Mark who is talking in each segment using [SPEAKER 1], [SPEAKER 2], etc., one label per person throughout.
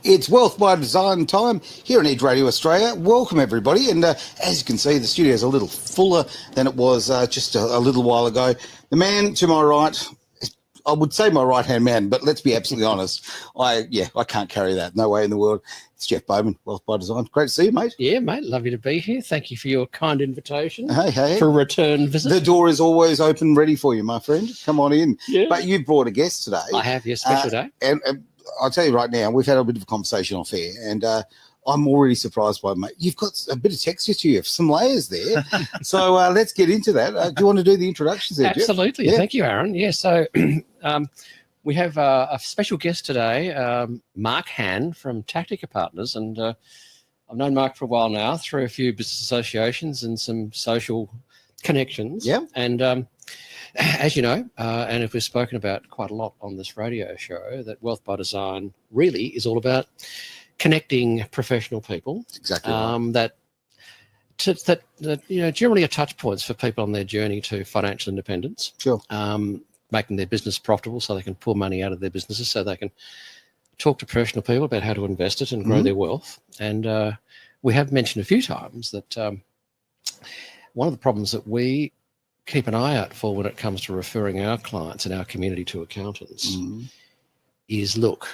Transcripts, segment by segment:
[SPEAKER 1] It's Wealth by Design time here on Edge Radio Australia. Welcome, everybody. And as you can see, the studio is a little fuller than it was just a little while ago. The man to my right, I would say my right-hand man, but let's be absolutely honest. I can't carry that. No way in the world. It's Jeff Bowman, Wealth by Design. Great to see you, mate.
[SPEAKER 2] Yeah, mate. Lovely to be here. Thank you for your kind invitation.
[SPEAKER 1] Hey.
[SPEAKER 2] For a return visit.
[SPEAKER 1] The door is always open, ready for you, my friend. Come on in.
[SPEAKER 2] Yeah.
[SPEAKER 1] But you've brought a guest today.
[SPEAKER 2] I have, yes, special day.
[SPEAKER 1] And I'll tell you right now, we've had a bit of a conversation off air, and I'm already surprised by it, mate. You've got a bit of texture to you, some layers there. So let's get into that. Do you want to do the introductions there,
[SPEAKER 2] Absolutely.
[SPEAKER 1] Jeff? Yeah.
[SPEAKER 2] Thank you, Aaron. Yeah, so we have a special guest today, Mark Hann from Tactica Partners. And I've known Mark for a while now through a few business associations and some social connections.
[SPEAKER 1] Yeah.
[SPEAKER 2] And as you know, and if we've spoken about quite a lot on this radio show, that Wealth by Design really is all about connecting professional people.
[SPEAKER 1] Exactly right.
[SPEAKER 2] That generally are touch points for people on their journey to financial independence.
[SPEAKER 1] Sure.
[SPEAKER 2] Making their business profitable so they can pull money out of their businesses, so they can talk to professional people about how to invest it and grow their wealth. And we have mentioned a few times that one of the problems that we keep an eye out for when it comes to referring our clients and our community to accountants is, look,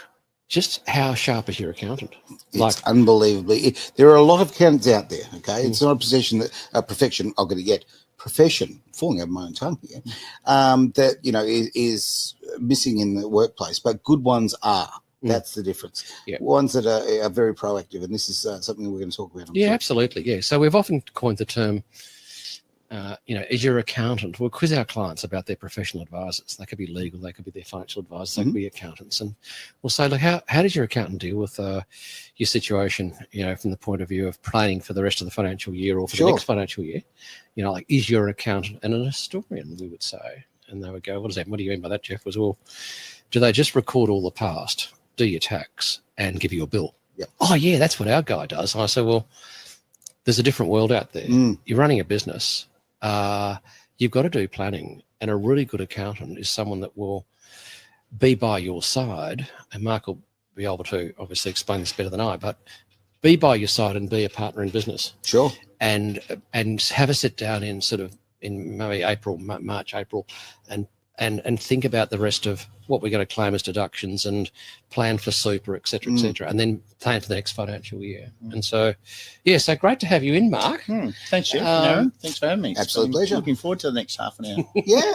[SPEAKER 2] just how sharp is your accountant?
[SPEAKER 1] It's unbelievably. There are a lot of accountants out there, okay? It's not a profession, falling over my own tongue here, that, is missing in the workplace, but good ones are. That's the difference.
[SPEAKER 2] Yeah.
[SPEAKER 1] Ones that are very proactive, and this is something we're going to talk about.
[SPEAKER 2] Yeah, absolutely. Yeah. So we've often coined the term, is your accountant? We'll quiz our clients about their professional advisors. They could be legal, they could be their financial advisors, they could be accountants. And we'll say, look, how does your accountant deal with your situation, from the point of view of planning for the rest of the financial year or for the next financial year? Is your accountant and an historian, we would say. And they would go, what does that mean? What do you mean by that, Jeff? Well, do they just record all the past, do your tax, and give you a bill?
[SPEAKER 1] Yep.
[SPEAKER 2] Oh, yeah, that's what our guy does. And I say, well, there's a different world out there. You're running a business. You've got to do planning, and a really good accountant is someone that will be by your side, and Mark will be able to obviously explain this better than I, but be by your side and be a partner in business.
[SPEAKER 1] Sure.
[SPEAKER 2] And have a sit down in maybe March, April, and think about the rest of what we're going to claim as deductions and plan for super, et cetera, and then plan for the next financial year. And so, so great to have you in, Mark.
[SPEAKER 3] Thanks, Jeff. Thanks for having me.
[SPEAKER 1] Absolute pleasure.
[SPEAKER 3] Looking forward to the next half an hour.
[SPEAKER 1] Yeah.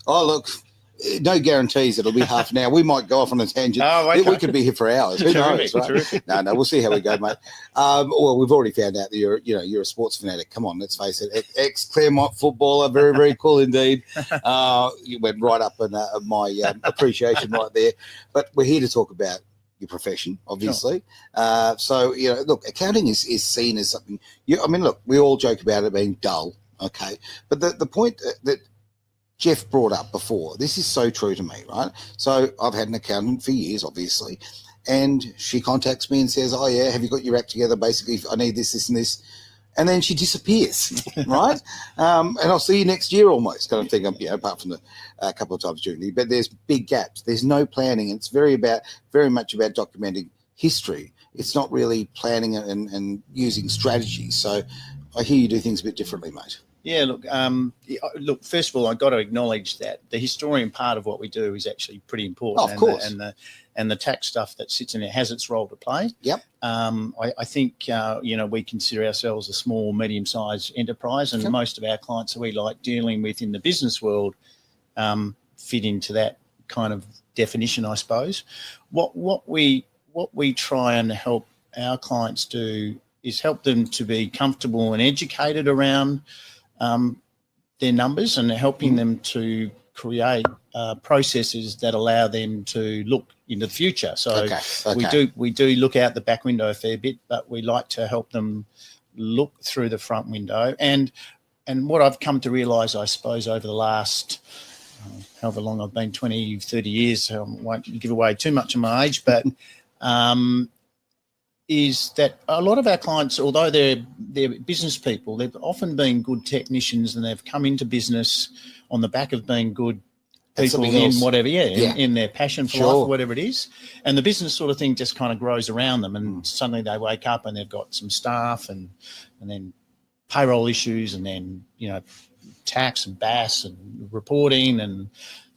[SPEAKER 1] Oh, look, no guarantees it'll be half an hour. We might go off on a tangent.
[SPEAKER 3] Oh, okay.
[SPEAKER 1] We could be here for hours. Who knows, right?
[SPEAKER 3] Terrific.
[SPEAKER 1] No, we'll see how we go, mate. Well, we've already found out that you're a sports fanatic. Come on, let's face it. Ex-Claremont footballer, very, very cool indeed. You went right up in my appreciation right there. But we're here to talk about your profession, obviously. Sure. So, look, accounting is seen as something. Look, we all joke about it being dull, okay? But the point that Jeff brought up before, this is so true to me, right? So I've had an accountant for years, obviously, and she contacts me and says, oh, yeah, have you got your act together? Basically, I need this, this, and this. And then she disappears, right? And I'll see you next year almost, kind of thing, apart from a couple of times during the year. But there's big gaps. There's no planning. It's very much about documenting history. It's not really planning and using strategies. So I hear you do things a bit differently, mate.
[SPEAKER 3] Yeah, look. First of all, I've got to acknowledge that the historian part of what we do is actually pretty important.
[SPEAKER 1] Oh, of course.
[SPEAKER 3] And the tax stuff that sits in it has its role to play.
[SPEAKER 1] Yep.
[SPEAKER 3] I think we consider ourselves a small, medium-sized enterprise, and most of our clients that we like dealing with in the business world fit into that kind of definition, I suppose. What we try and help our clients do is help them to be comfortable and educated around their numbers, and helping them to create processes that allow them to look into the future. So we do look out the back window a fair bit, but we like to help them look through the front window. And what I've come to realise, I suppose, over the last however long I've been, 20, 30 years, so I won't give away too much of my age, but is that a lot of our clients, although they're business people, they've often been good technicians, and they've come into business on the back of being good people in whatever, in their passion for life or whatever it is. And the business sort of thing just kind of grows around them, and suddenly they wake up and they've got some staff and then payroll issues, and then, you know, tax and BAS and reporting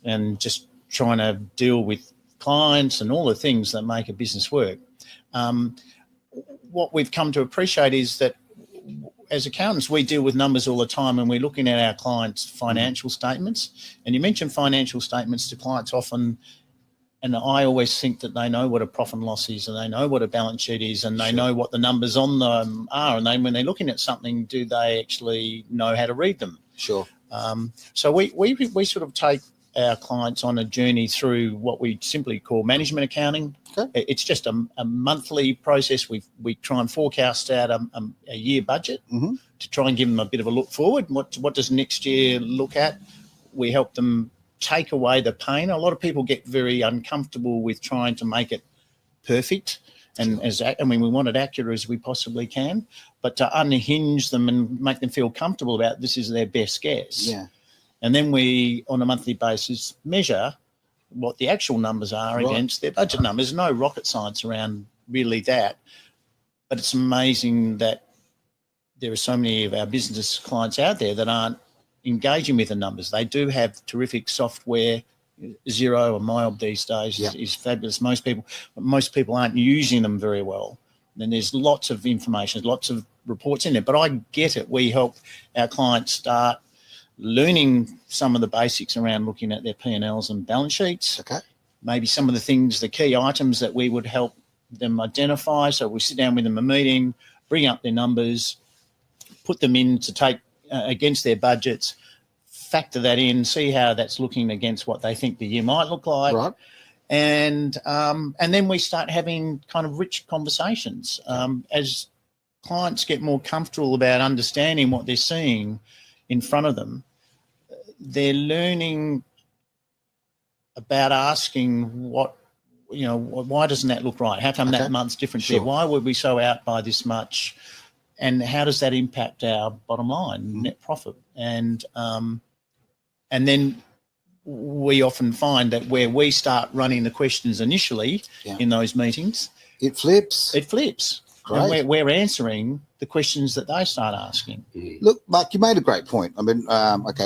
[SPEAKER 3] and just trying to deal with clients and all the things that make a business work. What we've come to appreciate is that as accountants, we deal with numbers all the time, and we're looking at our clients' financial statements. And you mentioned financial statements to clients often, and I always think that they know what a profit and loss is, and they know what a balance sheet is, and they know what the numbers on them are. And then when they're looking at something, do they actually know how to read them?
[SPEAKER 1] Sure.
[SPEAKER 3] So we sort of take our clients on a journey through what we simply call management accounting. Okay. It's just a monthly process. We try and forecast out a year budget to try and give them a bit of a look forward. What does next year look at? We help them take away the pain. A lot of people get very uncomfortable with trying to make it perfect, and we want it accurate as we possibly can, but to unhinge them and make them feel comfortable about this is their best guess. Yeah. And then we, on a monthly basis, measure what the actual numbers are against their budget numbers. No rocket science around really that, but it's amazing that there are so many of our business clients out there that aren't engaging with the numbers. They do have terrific software. Xero or MyOb these days is fabulous. Most people aren't using them very well. And there's lots of information, lots of reports in there. But I get it. We help our clients start learning some of the basics around looking at their P&Ls and balance sheets. Okay. Maybe some of the things, the key items that we would help them identify. So we sit down with them a meeting, bring up their numbers, put them in to take against their budgets, factor that in, see how that's looking against what they think the year might look like. Right. And then we start having kind of rich conversations. As clients get more comfortable about understanding what they're seeing in front of them, they're learning about asking why doesn't that look right? How come that month's different there? Why were we so out by this much? And how does that impact our bottom line, net profit? And then we often find that where we start running the questions initially in those meetings,
[SPEAKER 1] it flips.
[SPEAKER 3] Great. And we're answering the questions that they start asking.
[SPEAKER 1] Look, Mark, you made a great point. I mean,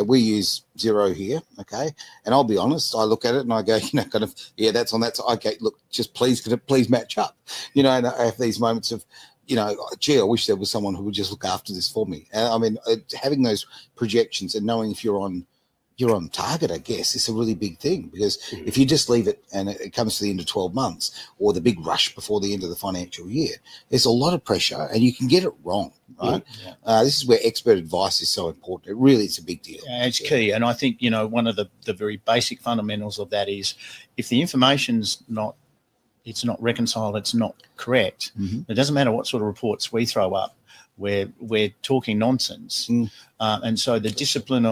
[SPEAKER 1] we use Xero here, and I'll be honest, I look at it and I go, that's on that side. Okay, look, just please match up? And I have these moments of, gee, I wish there was someone who would just look after this for me. And I mean, having those projections and knowing if you're on target, I guess, is a really big thing, because if you just leave it and it comes to the end of 12 months or the big rush before the end of the financial year, there's a lot of pressure and you can get it wrong, right? Yeah. This is where expert advice is so important. It really is a big deal.
[SPEAKER 3] Yeah, it's key. And I think, one of the very basic fundamentals of that is if the information's not reconciled, it's not correct, it doesn't matter what sort of reports we throw up, we're talking nonsense. And so the discipline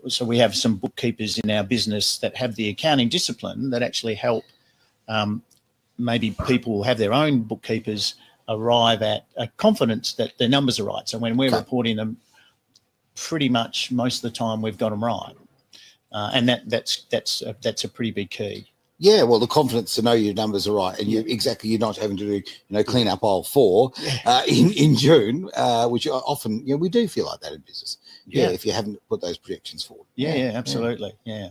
[SPEAKER 3] so we have some bookkeepers in our business that have the accounting discipline that actually help maybe people have their own bookkeepers arrive at a confidence that their numbers are right. So when we're reporting them, pretty much most of the time we've got them right. And that's a pretty big key.
[SPEAKER 1] Yeah, well, the confidence to know your numbers are right, and you're not having to do, clean up aisle 4 in June, which often, we do feel like that in business. Yeah, if you haven't put those projections forward.
[SPEAKER 3] Yeah, absolutely. Yeah.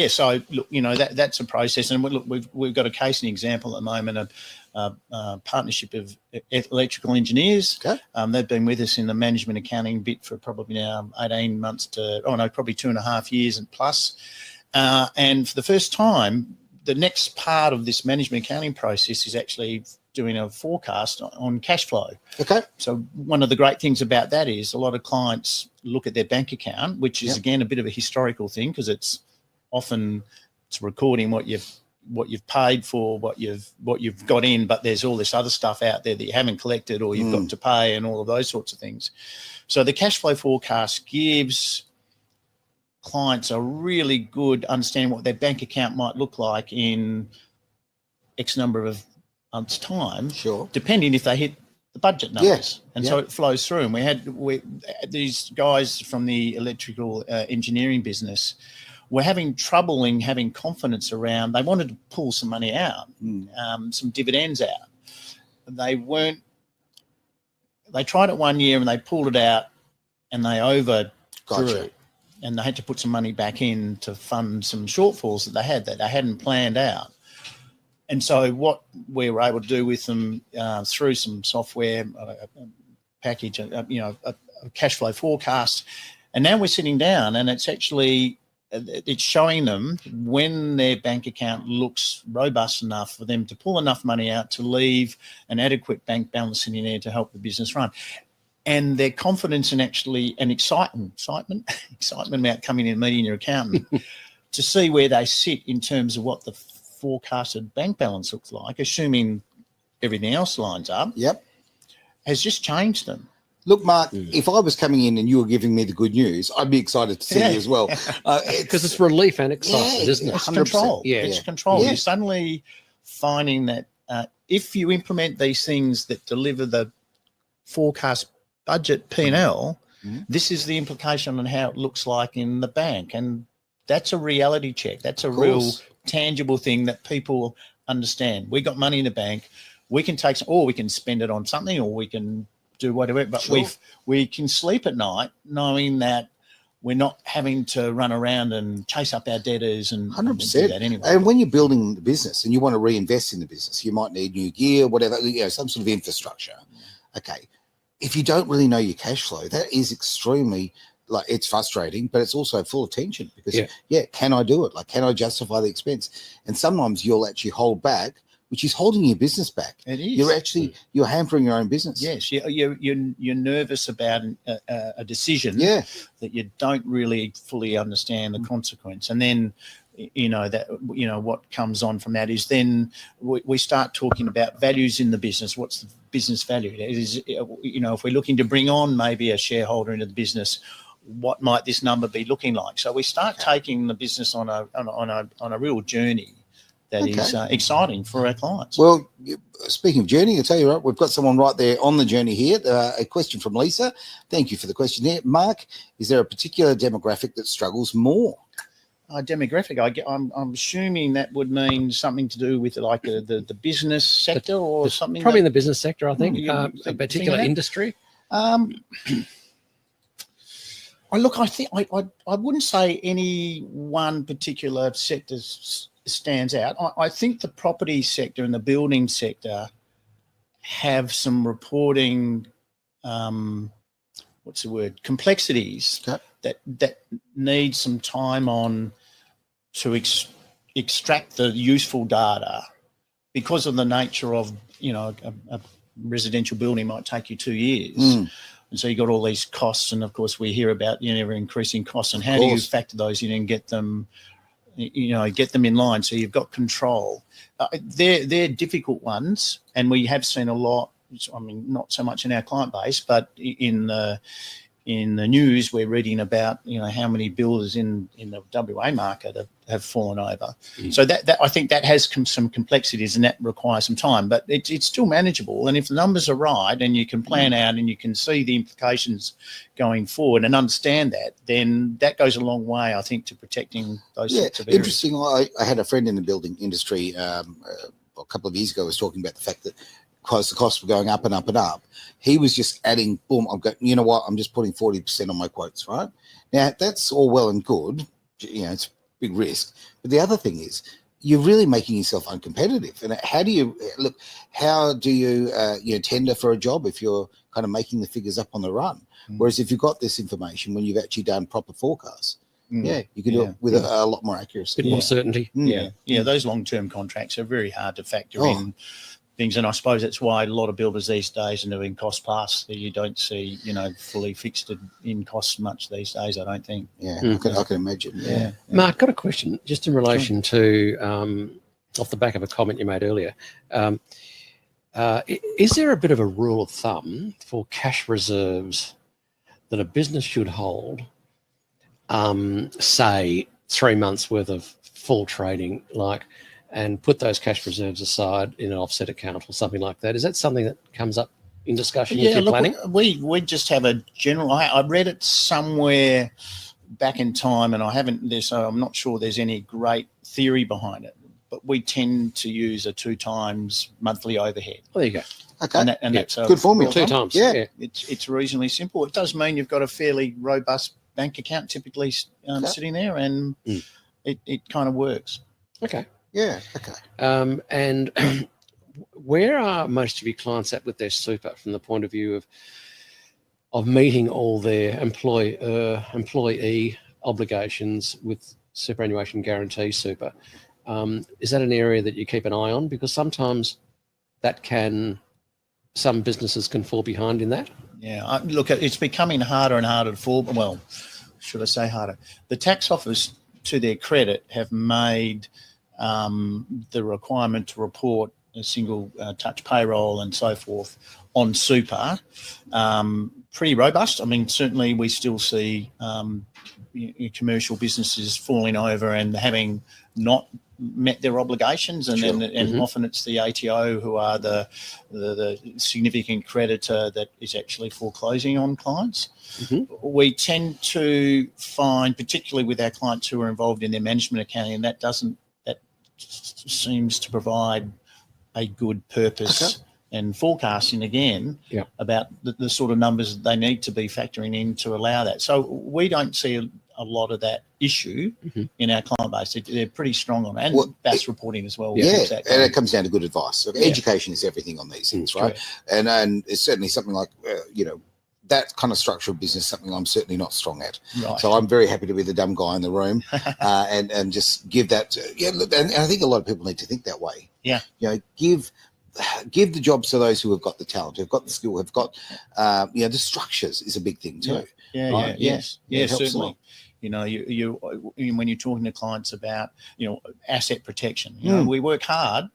[SPEAKER 3] So look, that's a process, and look, we've got a case and example at the moment, a partnership of electrical engineers. Okay. They've been with us in the management accounting bit for probably now 18 months probably 2.5 years and plus. And for the first time, the next part of this management accounting process is actually doing a forecast on cash flow. Okay. So one of the great things about that is a lot of clients look at their bank account, which is again a bit of a historical thing, because it's recording what you've paid for, what you've got in, but there's all this other stuff out there that you haven't collected or you've got to pay, and all of those sorts of things. So the cash flow forecast gives clients a really good understanding what their bank account might look like in X number of months' time, depending if they hit the budget numbers. So it flows through. And we had these guys from the electrical engineering business were having trouble in having confidence around. They wanted to pull some money out, some dividends out. They tried it 1 year and they pulled it out and they overdrew it. And they had to put some money back in to fund some shortfalls that they hadn't planned out. And so what we were able to do with them through some software package, a cash flow forecast, and now we're sitting down and it's showing them when their bank account looks robust enough for them to pull enough money out to leave an adequate bank balance in there to help the business run. And their confidence and excitement about coming in and meeting your accountant to see where they sit in terms of what the forecasted bank balance looks like, assuming everything else lines up, has just changed them.
[SPEAKER 1] Look, Mark, if I was coming in and you were giving me the good news, I'd be excited to see you as well.
[SPEAKER 2] Because it's relief and excitement, isn't it?
[SPEAKER 3] It's control.
[SPEAKER 2] It's
[SPEAKER 3] control. You're suddenly finding that if you implement these things that deliver the forecast budget P&L, this is the implication on how it looks like in the bank. And that's a reality check. That's a real tangible thing that people understand. We got money in the bank. We can take some, or we can spend it on something, or we can do whatever. But we can sleep at night knowing that we're not having to run around and chase up our debtors and
[SPEAKER 1] 100%.
[SPEAKER 3] Do that anyway.
[SPEAKER 1] And when you're building the business and you want to reinvest in the business, you might need new gear, whatever, some sort of infrastructure. Okay. If you don't really know your cash flow, that is extremely, it's frustrating, but it's also full of tension because, can I do it? Can I justify the expense? And sometimes you'll actually hold back, which is holding your business back.
[SPEAKER 3] It is.
[SPEAKER 1] You're hampering your own business.
[SPEAKER 3] Yes, you're nervous about a decision that you don't really fully understand the consequence. And then, what comes on from that is then we start talking about values in the business. What's the business value? It is, if we're looking to bring on maybe a shareholder into the business, what might this number be looking like? So we start taking the business on a real journey that is exciting for our clients.
[SPEAKER 1] Well, speaking of journey, I'll tell you what, we've got someone right there on the journey here. A question from Lisa. Thank you for the question here. Mark, is there a particular demographic that struggles more?
[SPEAKER 3] Demographic, I'm assuming that would mean something to do with the business sector or something.
[SPEAKER 2] Probably in the business sector, I think. A particular industry.
[SPEAKER 3] I think I wouldn't say any one particular sector stands out. I think the property sector and the building sector have some reporting, complexities that need some time on to extract the useful data because of the nature of, a residential building might take you 2 years. And so you got all these costs. And of course we hear about, ever increasing costs, and how do you factor those in and get them in line so you've got control. They're difficult ones, and we have seen a lot. I mean, not so much in our client base, but in the news we're reading about how many builders in the WA market have fallen over. So that I think that has some complexities, and that requires some time, but it's still manageable. And if the numbers are right and you can plan out and you can see the implications going forward and understand that, then that goes a long way, I think, to protecting those sorts of areas.
[SPEAKER 1] Interesting. I had a friend in the building industry a couple of years ago was talking about the fact that because the costs were going up and up and up, he was just adding, boom, I've got, I'm just putting 40% on my quotes, right? Now, that's all well and good. It's a big risk. But the other thing is, you're really making yourself uncompetitive. And how do you tender for a job if you're kind of making the figures up on the run? Whereas if you've got this information when you've actually done proper forecasts, you can do it with a lot more accuracy.
[SPEAKER 2] A bit more certainty.
[SPEAKER 3] Those long-term contracts are very hard to factor in things, and I suppose that's why a lot of builders these days are doing cost plus. You don't see, fully fixed in costs much these days, I don't think.
[SPEAKER 1] I can imagine.
[SPEAKER 2] Mark, got a question just in relation to off the back of a comment you made earlier. Is there a bit of a rule of thumb for cash reserves that a business should hold, say 3 months worth of full trading, and put those cash reserves aside in an offset account or something like that? Is that something that comes up in discussion if you're planning?
[SPEAKER 3] We just have a general. I read it somewhere back in time, and I'm not sure there's any great theory behind it, but we tend to use a 2 times monthly overhead.
[SPEAKER 2] Well, there you go.
[SPEAKER 1] Okay.
[SPEAKER 3] And that's a
[SPEAKER 1] Good formula.
[SPEAKER 2] 2 times.
[SPEAKER 1] Yeah.
[SPEAKER 3] It's reasonably simple. It does mean you've got a fairly robust bank account typically sitting there, and it kind of works.
[SPEAKER 2] Okay.
[SPEAKER 1] Yeah. Okay.
[SPEAKER 2] And where are most of your clients at with their super from the point of view of meeting all their employee obligations with superannuation guarantee super? Is that an area that you keep an eye on? Because sometimes some businesses can fall behind in that.
[SPEAKER 3] Yeah, look, it's becoming harder and harder to fall. Well, should I say harder? The tax office, to their credit, have made the requirement to report a single touch payroll and so forth on super pretty robust. I mean, certainly we still see commercial businesses falling over and having not met their obligations, and then often it's the ATO who are the significant creditor that is actually foreclosing on clients. We tend to find, particularly with our clients who are involved in their management accounting, that seems to provide a good purpose and forecasting again about the sort of numbers that they need to be factoring in to allow that. So we don't see a lot of that issue in our client base. They're pretty strong on it. And BAS reporting as well.
[SPEAKER 1] Yeah, and it comes down to good advice. Education is everything on these things, right? And it's certainly something like, that kind of structure of business, something I'm certainly not strong at. Right. So I'm very happy to be the dumb guy in the room and just give that. Look, and I think a lot of people need to think that way.
[SPEAKER 3] Yeah.
[SPEAKER 1] Give the jobs to those who have got the talent, who've got the skill, have got, the structures is a big thing too.
[SPEAKER 3] Certainly. You when you're talking to clients about, asset protection, we work hard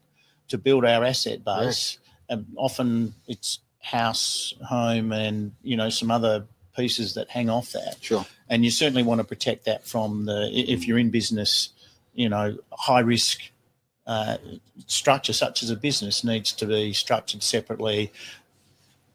[SPEAKER 3] to build our asset base, and often it's house, home, and some other pieces that hang off that.
[SPEAKER 1] Sure.
[SPEAKER 3] And you certainly want to protect that from if you're in business, high risk structure such as a business needs to be structured separately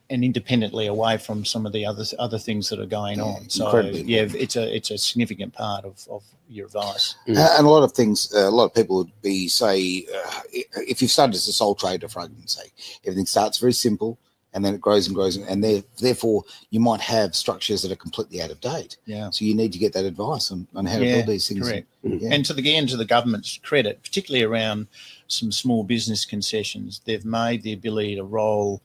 [SPEAKER 3] and independently away from some of the other things that are going on. So it's a significant part of your advice.
[SPEAKER 1] And a lot of things, a lot of people would be if you've started as a sole trader, for argument's sake, everything starts very simple and then it grows and grows, and therefore you might have structures that are completely out of date.
[SPEAKER 3] Yeah.
[SPEAKER 1] So you need to get that advice on how to build these things.
[SPEAKER 3] Correct. And to the government's credit, particularly around some small business concessions, they've made the ability to roll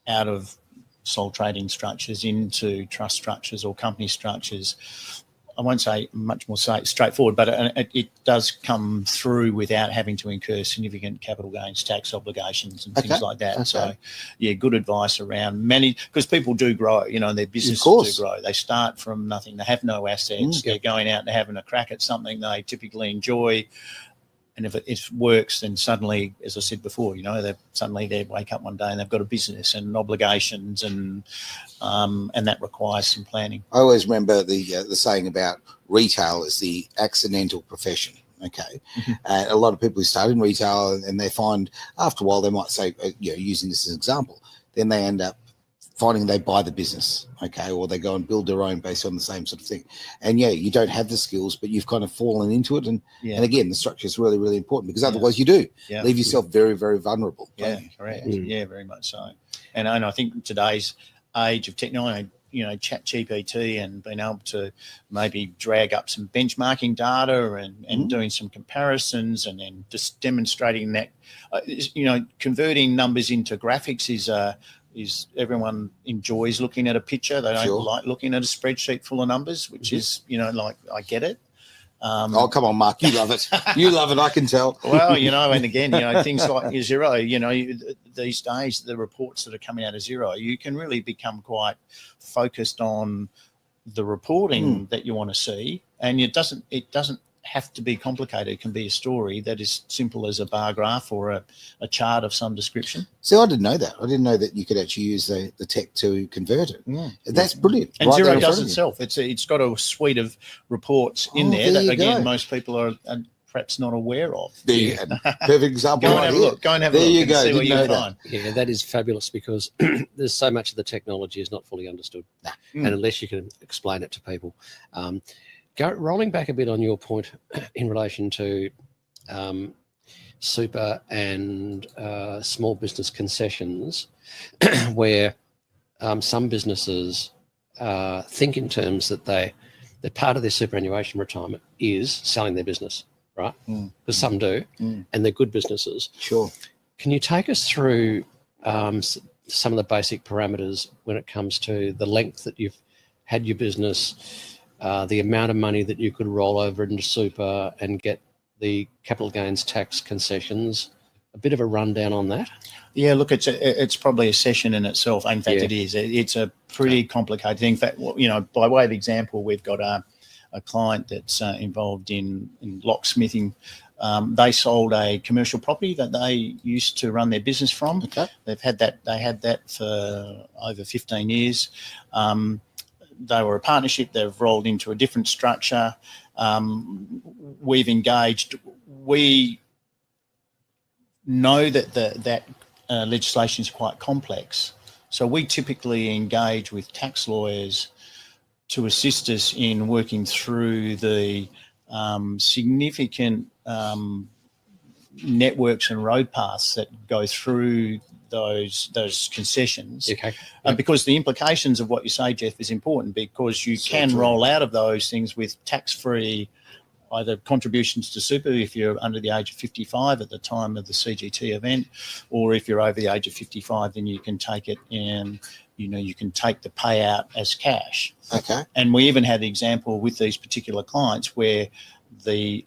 [SPEAKER 3] out of sole trading structures into trust structures or company structures. I won't say much more straightforward, but it does come through without having to incur significant capital gains tax obligations and things like that. So, good advice around because people do grow, their businesses do grow. They start from nothing. They have no assets. They're going out and having a crack at something they typically enjoy. And if it works, then suddenly, as I said before, they wake up one day and they've got a business and obligations, and that requires some planning.
[SPEAKER 1] I always remember the saying about retail is the accidental profession. Okay, a lot of people who start in retail and they find after a while they might say, using this as an example, then they end up finding they buy the business, or they go and build their own based on the same sort of thing. And you don't have the skills, but you've kind of fallen into it. And again, the structure is really, really important, because otherwise you do leave yourself very, very vulnerable.
[SPEAKER 3] Yeah, correct. Yeah, very much so. And I think today's age of technology, chat GPT and being able to maybe drag up some benchmarking data and doing some comparisons and then just demonstrating that, converting numbers into graphics is everyone enjoys looking at a picture. They don't like looking at a spreadsheet full of numbers, which is, I get it.
[SPEAKER 1] Oh, come on, Mark, you love it. You love it, I can tell.
[SPEAKER 3] Well, and again, things like your Xero, these days, the reports that are coming out of Xero, you can really become quite focused on the reporting that you want to see. And it doesn't have to be complicated. It can be a story that is simple as a bar graph or a chart of some description.
[SPEAKER 1] So I didn't know that. I didn't know that you could actually use the tech to convert it. That's brilliant.
[SPEAKER 3] And Xero does itself. It's got a suite of reports in there that, again, most people are perhaps not aware of.
[SPEAKER 1] There you go. Perfect example.
[SPEAKER 3] Go and
[SPEAKER 1] right
[SPEAKER 3] have a
[SPEAKER 1] here.
[SPEAKER 3] look. Go and have a
[SPEAKER 1] There
[SPEAKER 3] look
[SPEAKER 1] you
[SPEAKER 3] and
[SPEAKER 1] go.
[SPEAKER 3] see what
[SPEAKER 1] Didn't
[SPEAKER 3] you
[SPEAKER 1] know
[SPEAKER 3] can
[SPEAKER 1] that.
[SPEAKER 3] find.
[SPEAKER 2] Yeah, that is fabulous because there's so much of the technology is not fully understood. And unless you can explain it to people. Rolling back a bit on your point in relation to super and small business concessions, where some businesses think in terms that that part of their superannuation retirement is selling their business, right? Because some do, and they're good businesses.
[SPEAKER 1] Sure.
[SPEAKER 2] Can you take us through some of the basic parameters when it comes to the length that you've had your business, the amount of money that you could roll over into super and get the capital gains tax concessions? A bit of a rundown on that.
[SPEAKER 3] Yeah, look, it's probably a session in itself. In fact, it is. It's a pretty complicated thing. In fact, by way of example, we've got a client that's involved in locksmithing. They sold a commercial property that they used to run their business from.
[SPEAKER 1] Okay.
[SPEAKER 3] They had that for over 15 years. They were a partnership. They've rolled into a different structure. We've engaged. We know that legislation is quite complex. So we typically engage with tax lawyers to assist us in working through the significant networks and road paths that go through those concessions.
[SPEAKER 2] Okay.
[SPEAKER 3] Because the implications of what you say, Jeff, is important, because you can roll out of those things with tax-free either contributions to super if you're under the age of 55 at the time of the CGT event, or if you're over the age of 55, then you can take it and you can take the payout as cash.
[SPEAKER 1] Okay.
[SPEAKER 3] And we even had the example with these particular clients where the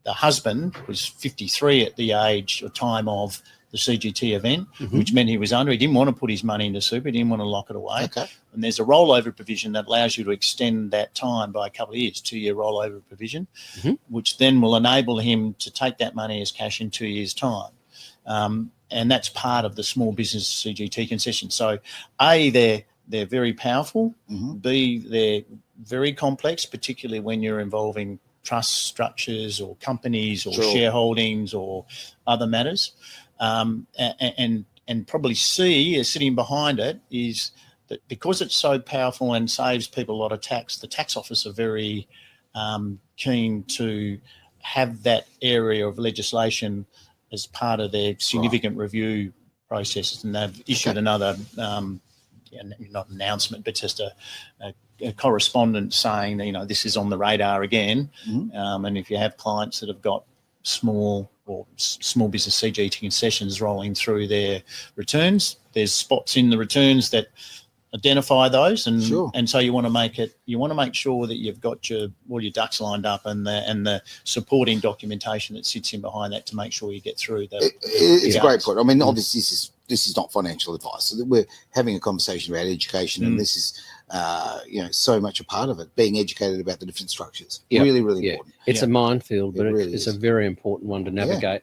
[SPEAKER 3] husband was 53 at the age or time of the CGT event, which meant he was under. He didn't want to put his money into super. He didn't want to lock it away.
[SPEAKER 1] Okay.
[SPEAKER 3] And there's a rollover provision that allows you to extend that time by a couple of years, 2-year rollover provision, which then will enable him to take that money as cash in 2 years' time. And that's part of the small business CGT concession. So, A, they're very powerful. B, they're very complex, particularly when you're involving trust structures or companies or shareholdings or other matters. And probably C, is sitting behind it, is that because it's so powerful and saves people a lot of tax, the tax office are very keen to have that area of legislation as part of their significant review processes. And they've issued another, not announcement, but just a correspondence saying, this is on the radar again. And if you have clients that have got small business CGT concessions rolling through their returns, there's spots in the returns that identify those, and so you want to make sure that you've got all your ducks lined up and the supporting documentation that sits in behind that to make sure you get through
[SPEAKER 1] it's a great point. I mean, obviously this is not financial advice. So we're having a conversation about education, and this is so much a part of it, being educated about the different structures. Really important.
[SPEAKER 2] It's a minefield, but
[SPEAKER 1] really
[SPEAKER 2] it's a very important one to navigate.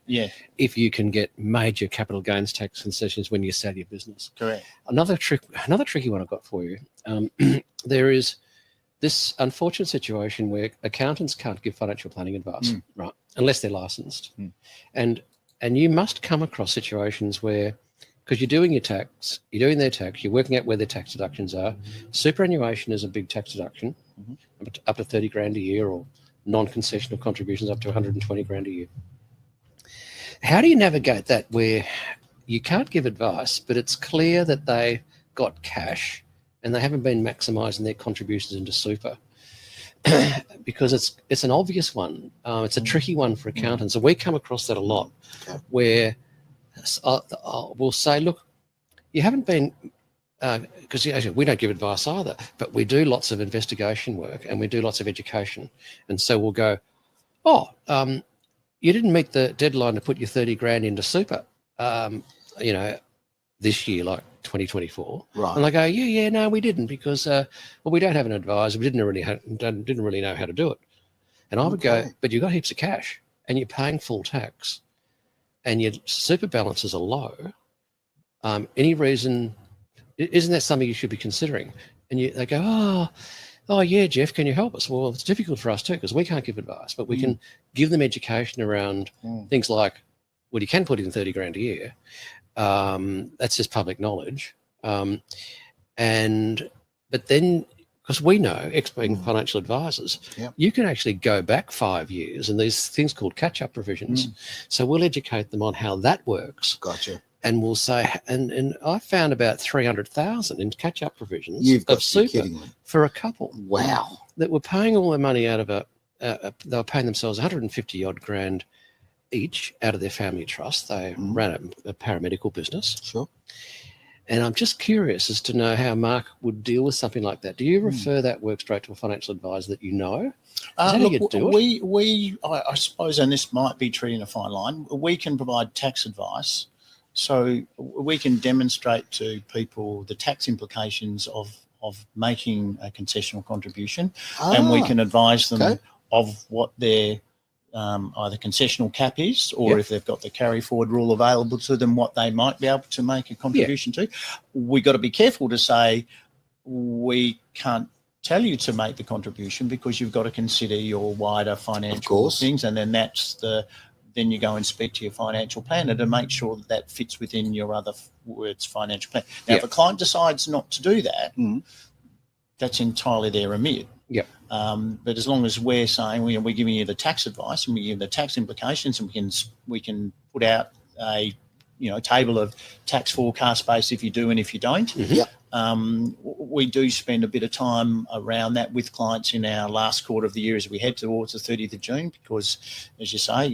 [SPEAKER 2] If you can get major capital gains tax concessions when you sell your business.
[SPEAKER 3] Correct.
[SPEAKER 2] Another tricky one I've got for you. There is this unfortunate situation where accountants can't give financial planning advice, right, unless they're licensed. And you must come across situations where, because you're doing your tax, you're doing their tax, you're working out where their tax deductions are. Superannuation is a big tax deduction, up to 30 grand a year, or non-concessional contributions up to 120 grand a year. How do you navigate that where you can't give advice, but it's clear that they got cash and they haven't been maximising their contributions into super? Because it's an obvious one. It's a tricky one for accountants. And we come across that a lot, where we'll say, look, you haven't been, because we don't give advice either, but we do lots of investigation work and we do lots of education. And so we'll go, you didn't meet the deadline to put your 30 grand into super, this year, like 2024.
[SPEAKER 1] Right.
[SPEAKER 2] And I go, no, we didn't, because, we don't have an advisor. We didn't really know how to do it. And I would go, but you've got heaps of cash and you're paying full tax and your super balances are low. Any reason, isn't that something you should be considering? And they go, oh yeah, Jeff, can you help us? Well, it's difficult for us too because we can't give advice, but we can give them education around things like, well, you can put in 30 grand a year. That's just public knowledge. But then, because we know, being financial advisors, you can actually go back 5 years and there's things called catch-up provisions. So we'll educate them on how that works.
[SPEAKER 1] Gotcha.
[SPEAKER 2] And we'll say, and I found about 300,000 in catch-up provisions
[SPEAKER 1] You've got
[SPEAKER 2] of
[SPEAKER 1] to be
[SPEAKER 2] super
[SPEAKER 1] kidding me.
[SPEAKER 2] for a couple.
[SPEAKER 1] Wow.
[SPEAKER 2] That were paying all their money out of they were paying themselves 150 odd grand each out of their family trust. They ran a paramedical business.
[SPEAKER 1] Sure.
[SPEAKER 2] And I'm just curious as to know how Mark would deal with something like that. Do you refer that work straight to a financial advisor that you know? Is that how you do it?
[SPEAKER 3] I suppose, and this might be treating a fine line, we can provide tax advice. So we can demonstrate to people the tax implications of making a concessional contribution, and we can advise them of what their either concessional cap is, or if they've got the carry forward rule available to them, what they might be able to make a contribution to. We got to be careful to say we can't tell you to make the contribution because you've got to consider your wider financial things, and then then you go and speak to your financial planner to make sure that fits within your other financial plan. Now, if a client decides not to do that, that's entirely their remit.
[SPEAKER 2] Yeah.
[SPEAKER 3] But as long as we're saying we're giving you the tax advice and we give the tax implications, and we can put out a table of tax forecast base if you do and if you don't. We do spend a bit of time around that with clients in our last quarter of the year as we head towards the 30th of June, because, as you say,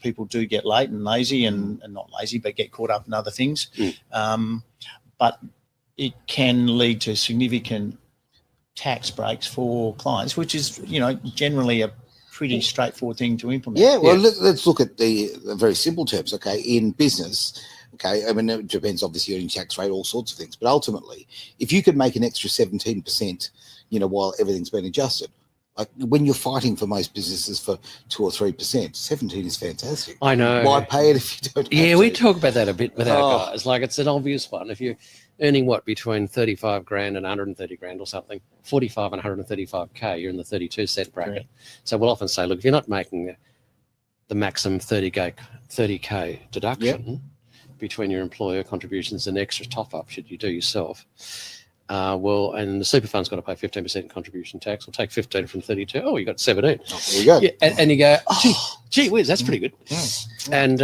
[SPEAKER 3] people do get late and lazy and not lazy, but get caught up in other things. But it can lead to significant tax breaks for clients, which is, generally a pretty straightforward thing to implement.
[SPEAKER 1] Yeah, well, let's look at the very simple terms, okay? In business, okay, I mean, it depends obviously on your tax rate, all sorts of things, but ultimately, if you could make an extra 17%, while everything's been adjusted, like when you're fighting for most businesses for 2 or 3%, 17 is fantastic.
[SPEAKER 2] I know.
[SPEAKER 1] Why pay it if you don't have to?
[SPEAKER 2] We talk about that a bit with our guys. Like, it's an obvious one. If you're earning between 35 grand and 130 grand or something, 45 and 135K, you're in the 32 cent bracket.
[SPEAKER 3] Correct.
[SPEAKER 2] So we'll often say, look, if you're not making the maximum 30K deduction between your employer contributions and extra top up should you do yourself, and the super fund's got to pay 15% contribution tax. We'll take 15 from 32. Oh, you got 17.
[SPEAKER 1] Oh, there you go.
[SPEAKER 2] Yeah, and you go, gee whiz, that's pretty good. And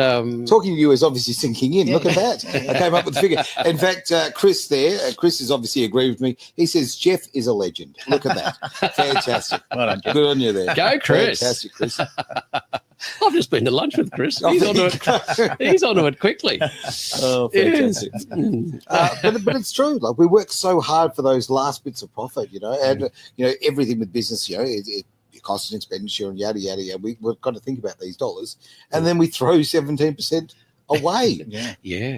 [SPEAKER 1] talking to you is obviously sinking in. Look at that. I came up with the figure. In fact, Chris has obviously agreed with me. He says Jeff is a legend. Look at that. Fantastic.
[SPEAKER 3] Well done, Jeff.
[SPEAKER 1] Good on you there.
[SPEAKER 2] Go, Chris.
[SPEAKER 1] Fantastic, Chris.
[SPEAKER 2] I've just been to lunch with Chris. He's onto it quickly.
[SPEAKER 1] Oh, fantastic. But it's true. Like, we work so hard for those last bits of profit, and everything with business, it cost and expenditure and yada yada yada. We've got to think about these dollars, and then we throw 17% away.
[SPEAKER 2] Yeah.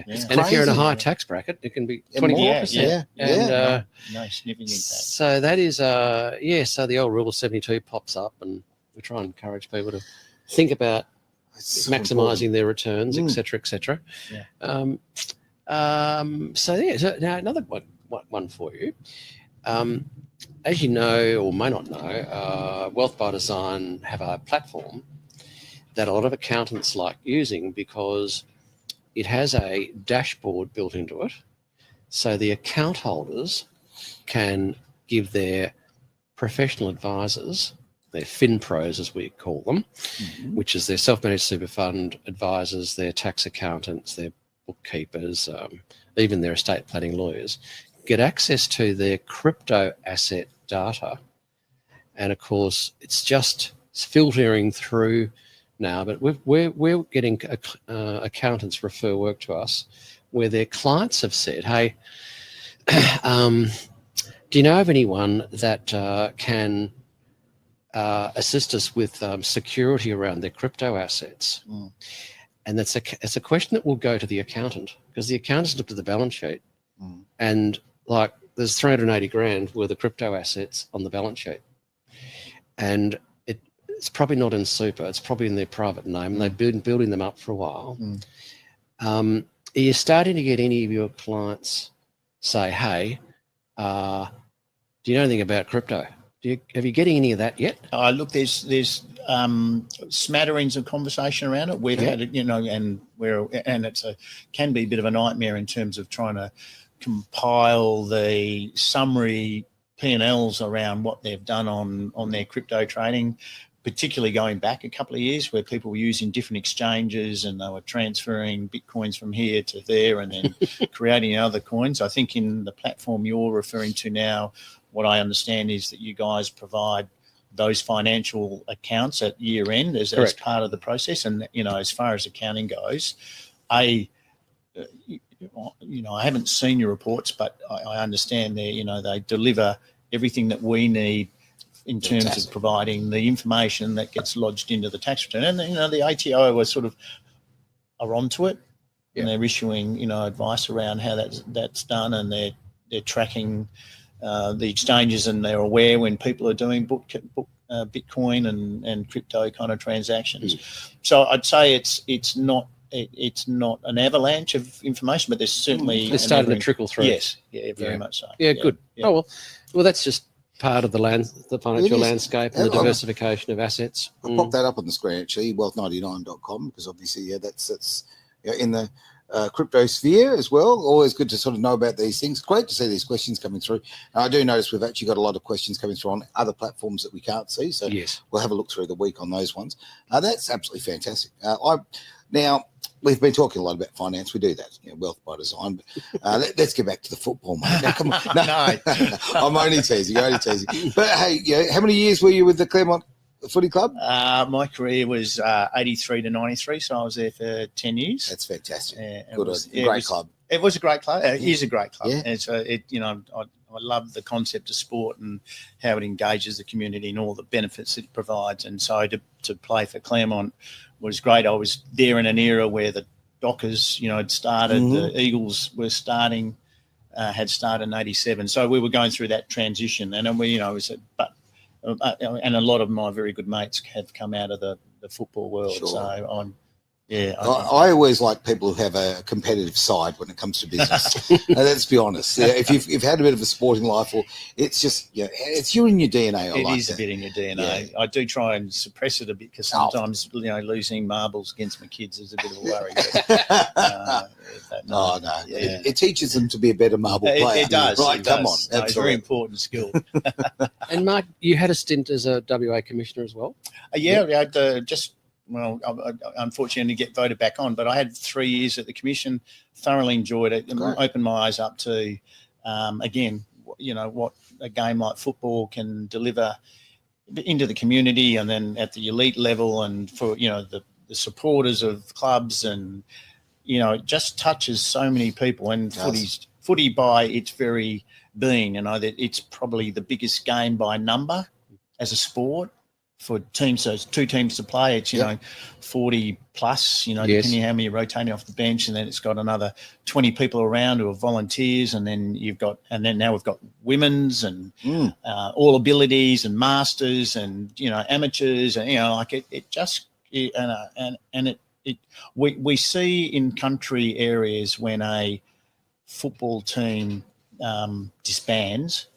[SPEAKER 2] And if you're in a higher tax bracket, it can be 24%.
[SPEAKER 3] No significant impact.
[SPEAKER 2] So that is so the old rule of 72 pops up, and we try and encourage people to think about maximising their returns, etc., etc. So now another one for you. As you know, or may not know, Wealth by Design have a platform that a lot of accountants like using because it has a dashboard built into it. So the account holders can give their professional advisors, their FinPros as we call them, which is their self-managed super fund advisors, their tax accountants, their bookkeepers, even their estate planning lawyers, get access to their crypto asset data. And of course, it's filtering through now, but we're getting accountants refer work to us where their clients have said, hey, do you know of anyone that can assist us with security around their crypto assets? And it's a question that will go to the accountant, because the accountant's looked at the balance sheet and like there's 380 grand worth of crypto assets on the balance sheet, and it's probably not in super, it's probably in their private name, and they've been building them up for a while. Are you starting to get any of your clients say, hey, do you know anything about crypto? Have you getting any of that yet?
[SPEAKER 3] Look, there's smatterings of conversation around it. We've had it, and can be a bit of a nightmare in terms of trying to compile the summary P&Ls around what they've done on their crypto trading, particularly going back a couple of years where people were using different exchanges and they were transferring Bitcoins from here to there and then creating other coins. I think in the platform you're referring to now, what I understand is that you guys provide those financial accounts at year end as part of the process. And, as far as accounting goes, I haven't seen your reports, but I understand they deliver everything that we need in terms of providing the information that gets lodged into the tax return. And, the ATO are onto it and they're issuing, advice around how that's done, and they're tracking the exchanges, and they're aware when people are doing Bitcoin and crypto kind of transactions. So I'd say it's not an avalanche of information, but there's certainly
[SPEAKER 2] it's starting to trickle through.
[SPEAKER 3] Yes, very much so.
[SPEAKER 2] Yeah, good. Yeah. Oh well, that's just part of the financial landscape and the diversification of assets.
[SPEAKER 1] I'll pop that up on the screen actually, wealth99.com, because obviously that's in the crypto sphere as well. Always good to sort of know about these things. Great to see these questions coming through. And I do notice we've actually got a lot of questions coming through on other platforms that we can't see. So we'll have a look through the week on those ones. That's absolutely fantastic. Now, we've been talking a lot about finance. We do that, wealth by design. But, let's get back to the football, mate. Now, come on. No. I'm only teasing. But, hey, how many years were you with the Claremont Footy Club?
[SPEAKER 3] My career was 83 to 93, so I was there for 10 years.
[SPEAKER 1] That's fantastic.
[SPEAKER 3] Great
[SPEAKER 1] club.
[SPEAKER 3] It was a great club. It is a great club. Yeah. And so, I love the concept of sport and how it engages the community and all the benefits it provides. And so to play for Claremont was great. I was there in an era where the Dockers, had started, the Eagles were starting, had started in 87. So we were going through that transition. And then and a lot of my very good mates have come out of the football world. Sure. So
[SPEAKER 1] I always like people who have a competitive side when it comes to business. Let's be honest. If you've had a bit of a sporting life, or it's just it's in your DNA.
[SPEAKER 3] It is a bit in your DNA. Yeah. I do try and suppress it a bit because sometimes losing marbles against my kids is a bit of a worry.
[SPEAKER 1] No. It teaches them to be a better marble player.
[SPEAKER 3] It does.
[SPEAKER 1] Right?
[SPEAKER 3] It
[SPEAKER 1] Come
[SPEAKER 3] does.
[SPEAKER 1] on.
[SPEAKER 3] It's a very important skill.
[SPEAKER 2] And Mark, you had a stint as a WA commissioner as well.
[SPEAKER 3] I unfortunately get voted back on, but I had 3 years at the commission, thoroughly enjoyed it, and opened my eyes up to, again, what a game like football can deliver into the community, and then at the elite level, and for, the supporters of clubs, and, it just touches so many people. And footy by its very being, that it's probably the biggest game by number as a sport. For teams, so it's 2 teams to play. It's 40 plus. Depending on how many you're rotating off the bench, and then it's got another 20 people around who are volunteers, and then now we've got women's and all abilities and masters and amateurs, and we see in country areas when a football team disbands,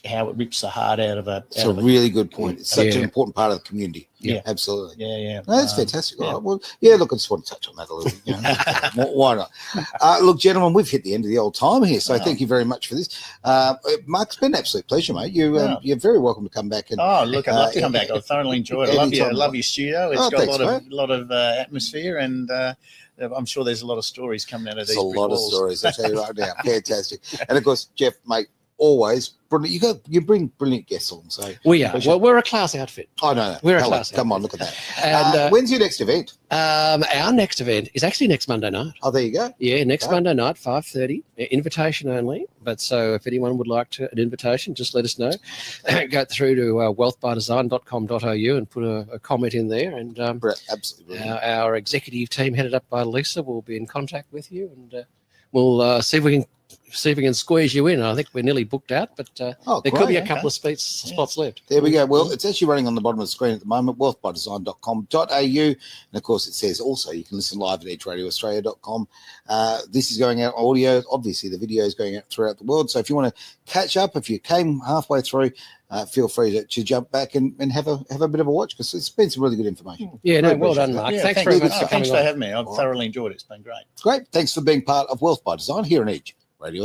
[SPEAKER 3] how it rips the heart out of a.
[SPEAKER 1] It's a really good point. It's such an important part of the community.
[SPEAKER 3] Yeah,
[SPEAKER 1] absolutely.
[SPEAKER 3] Yeah.
[SPEAKER 1] No, that's fantastic. Yeah. Right, well, look, I just want to touch on that a little bit. Why not? Look, gentlemen, we've hit the end of the old time here, so thank you very much for this. Mark, it's been an absolute pleasure, mate. You're very welcome to come back. And
[SPEAKER 3] I'd love to come back. I thoroughly enjoyed it. I love your studio. It's got a lot of atmosphere, and I'm sure there's a lot of stories coming out of these.
[SPEAKER 1] There's a lot of stories. I tell you right now, fantastic. And of course, Jeff, mate. Always brilliant. You bring brilliant guests on. So
[SPEAKER 2] we are. Well, we're a class outfit.
[SPEAKER 1] Oh no,
[SPEAKER 2] we're a class.
[SPEAKER 1] Come on, look at that. And when's your next event?
[SPEAKER 2] Our next event is actually next Monday night.
[SPEAKER 1] Oh, there you go.
[SPEAKER 2] Yeah, next Monday night, 5:30. Invitation only. But so if anyone would like an invitation, just let us know. Go through to wealthbydesign.com.au and put a comment in there. And
[SPEAKER 1] absolutely,
[SPEAKER 2] our executive team, headed up by Lisa, will be in contact with you, and we'll see if we can squeeze you in. I think we're nearly booked out, but there could be a couple of spots left.
[SPEAKER 1] There we go. Well, it's actually running on the bottom of the screen at the moment, wealthbydesign.com.au. And, of course, it says also you can listen live at edgeradioaustralia.com. This is going out audio. Obviously, the video is going out throughout the world. So if you want to catch up, if you came halfway through, feel free to jump back and have a bit of a watch, because it's been some really good information.
[SPEAKER 2] Yeah, no,
[SPEAKER 1] Really
[SPEAKER 2] well
[SPEAKER 1] appreciate
[SPEAKER 2] done,
[SPEAKER 1] that.
[SPEAKER 2] Mark.
[SPEAKER 3] Yeah,
[SPEAKER 2] Thanks very much for
[SPEAKER 3] Thanks
[SPEAKER 2] coming
[SPEAKER 3] for
[SPEAKER 2] on.
[SPEAKER 3] having me. I've
[SPEAKER 1] All right.
[SPEAKER 3] thoroughly enjoyed it. It's been great.
[SPEAKER 1] Great. Thanks for being part of Wealth by Design here on Edge Radio.